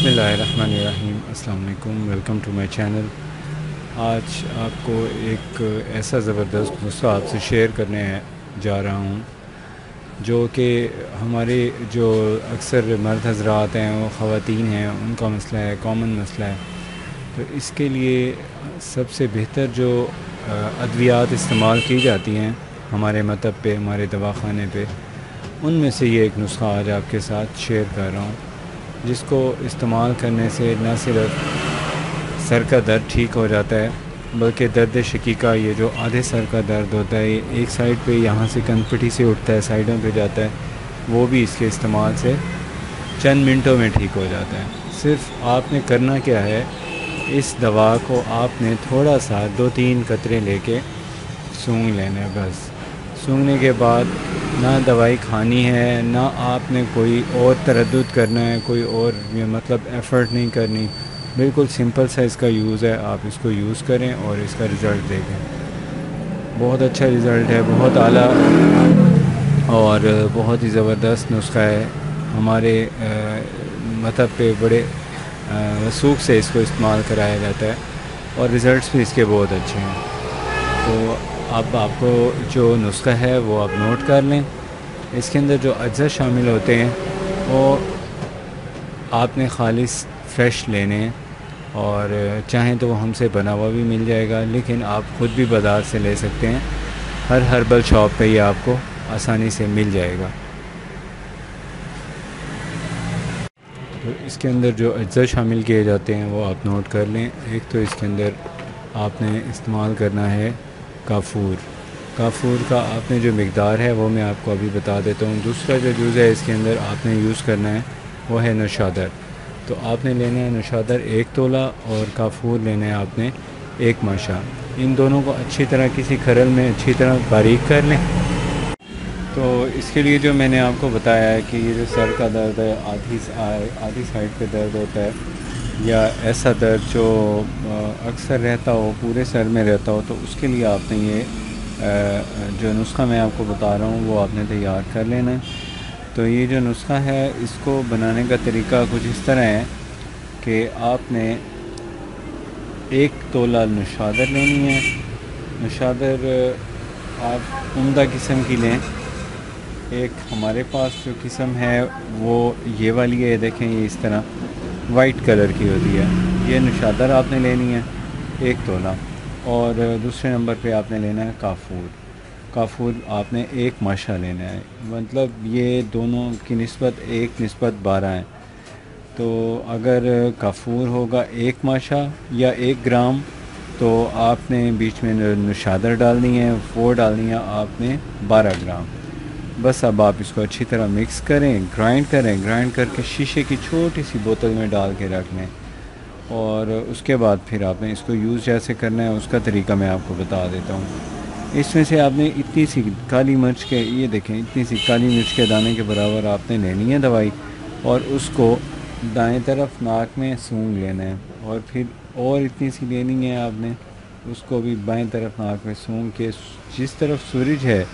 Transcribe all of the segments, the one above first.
बिस्मिल्लाहिर्रहमानिर्रहीम। अस्सलाम वालेकुम, वेलकम टू माय चैनल। आज आपको एक ऐसा ज़बरदस्त नुस्खा आपसे शेयर करने जा रहा हूँ जो कि हमारे जो अक्सर मर्द हज़रात हैं, वो ख़वातीन हैं, उनका मसला है, कॉमन मसला है। तो इसके लिए सबसे बेहतर जो अद्वियात इस्तेमाल की जाती हैं हमारे मतब पे, हमारे दवाख़ाने पे, उनमें से ये एक नुस्खा आज आपके साथ शेयर कर रहा हूँ, जिसको इस्तेमाल करने से न सिर्फ सर का दर्द ठीक हो जाता है, बल्कि दर्द शकीका, ये जो आधे सर का दर्द होता है, ये एक साइड पे यहाँ से कनपटी से उठता है, साइडों पे जाता है, वो भी इसके इस्तेमाल से चंद मिनटों में ठीक हो जाता है। सिर्फ आपने करना क्या है, इस दवा को आपने थोड़ा सा 2-3 कतरे लेके सूंघ लेना है। बस सूंघने के बाद ना दवाई खानी है, ना आपने कोई और तरद्दुद करना है, कोई और मतलब एफ़र्ट नहीं करनी। बिल्कुल सिंपल सा इसका यूज़ है, आप इसको यूज़ करें और इसका रिज़ल्ट देखें। बहुत अच्छा रिज़ल्ट है, बहुत आला और बहुत ही ज़बरदस्त नुस्खा है। हमारे मतलब पे बड़े वसूख से इसको इस्तेमाल कराया जाता है और रिज़ल्ट्स भी इसके बहुत अच्छे हैं। तो अब आपको जो नुस्खा है वो आप नोट कर लें। इसके अंदर जो अज्जा शामिल होते हैं वो आपने खालिस फ़्रेश लेने हैं, और चाहें तो वो हमसे बना हुआ भी मिल जाएगा, लेकिन आप ख़ुद भी बाज़ार से ले सकते हैं। हर हर्बल शॉप पे ये आपको आसानी से मिल जाएगा। तो इसके अंदर जो अज्जा शामिल किए जाते हैं वो आप नोट कर लें। एक तो इसके अंदर आपने इस्तेमाल करना है काफूर। काफूर का आपने जो मिक़दार है वो मैं आपको अभी बता देता हूँ। दूसरा जो जूज़ है इसके अंदर आपने यूज़ करना है वो है नौशादर। तो आपने लेना है नौशादर 1 तोला और काफूर लेना है आपने 1 माशा। इन दोनों को अच्छी तरह किसी खरल में अच्छी तरह बारीक कर लें। तो इसके लिए जो मैंने आपको बताया है कि ये जो सर का दर्द है, आधी साइड पे दर्द होता है, या ऐसा दर्द जो अक्सर रहता हो, पूरे सर में रहता हो, तो उसके लिए आपने ये जो नुस्खा मैं आपको बता रहा हूँ वो आपने तैयार कर लेना है। तो ये जो नुस्खा है, इसको बनाने का तरीका कुछ इस तरह है कि आपने 1 तोला नौशादर लेनी है। नौशादर आप उम्दा किस्म की लें। एक हमारे पास जो किस्म है वो ये वाली है, देखें ये इस तरह वाइट कलर की होती है। ये नौशादर आपने लेनी है 1 तोला। और दूसरे नंबर पे आपने लेना है काफूर। काफूर आपने 1 माशा लेना है, मतलब ये दोनों की निस्बत 1:12 है। तो अगर काफूर होगा 1 माशा या 1 ग्राम, तो आपने बीच में नौशादर डालनी है, वो डालनी है आपने 12 ग्राम। बस अब आप इसको अच्छी तरह मिक्स करें, ग्राइंड करें। ग्राइंड करके शीशे की छोटी सी बोतल में डाल के रख लें, और उसके बाद फिर आपने इसको यूज़ जैसे करना है उसका तरीका मैं आपको बता देता हूँ। इसमें से आपने इतनी सी काली मिर्च के, ये देखें, इतनी सी काली मिर्च के दाने के बराबर आपने लेनी है दवाई, और उसको दाएं तरफ नाक में सूंघ लेना है। और फिर और इतनी सी लेनी है आपने, उसको भी बाएं तरफ नाक में सूंघ के जिस तरफ सूरज है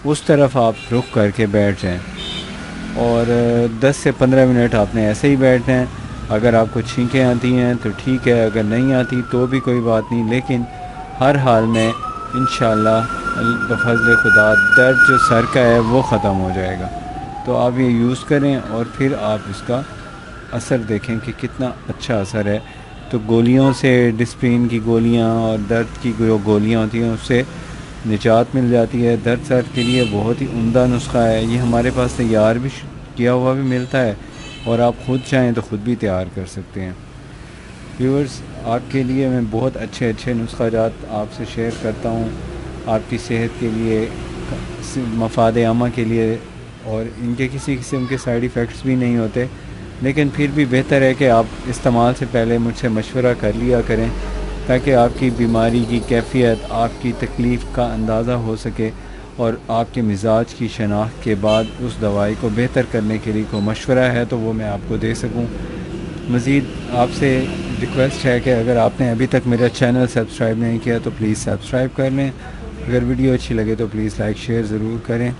उस तरफ आप रुख करके बैठ जाएं, और 10 से 15 मिनट आपने ऐसे ही बैठना है। अगर आपको छींकें आती हैं तो ठीक है, अगर नहीं आती तो भी कोई बात नहीं, लेकिन हर हाल में इंशाअल्लाह बफ़ज़्ल खुदा दर्द जो सर का है वो ख़त्म हो जाएगा। तो आप ये यूज़ करें और फिर आप इसका असर देखें कि कितना अच्छा असर है। तो गोलियों से, डिस्प्रिन की गोलियाँ और दर्द की जो गोलियाँ होती हैं उससे निजात मिल जाती है। दर्द सर के लिए बहुत ही उम्दा नुस्खा है। ये हमारे पास तैयार भी किया हुआ भी मिलता है, और आप ख़ुद चाहें तो ख़ुद भी तैयार कर सकते हैं। व्यूअर्स, आपके लिए मैं बहुत अच्छे अच्छे नुस्खाजात आपसे शेयर करता हूँ, आपकी सेहत के लिए, मफाद आमा के लिए, और इनके किसी किस्म के साइड इफ़ेक्ट्स भी नहीं होते। लेकिन फिर भी बेहतर है कि आप इस्तेमाल से पहले मुझसे मशवरा कर लिया करें, ताकि आपकी बीमारी की कैफियत, आपकी तकलीफ़ का अंदाज़ा हो सके, और आपके मिजाज की शनाख्त के बाद उस दवाई को बेहतर करने के लिए कोई मशवरा है तो वो मैं आपको दे सकूं। मज़ीद आपसे रिक्वेस्ट है कि अगर आपने अभी तक मेरा चैनल सब्सक्राइब नहीं किया तो प्लीज़ सब्सक्राइब कर लें। अगर वीडियो अच्छी लगे तो प्लीज़ लाइक शेयर ज़रूर करें।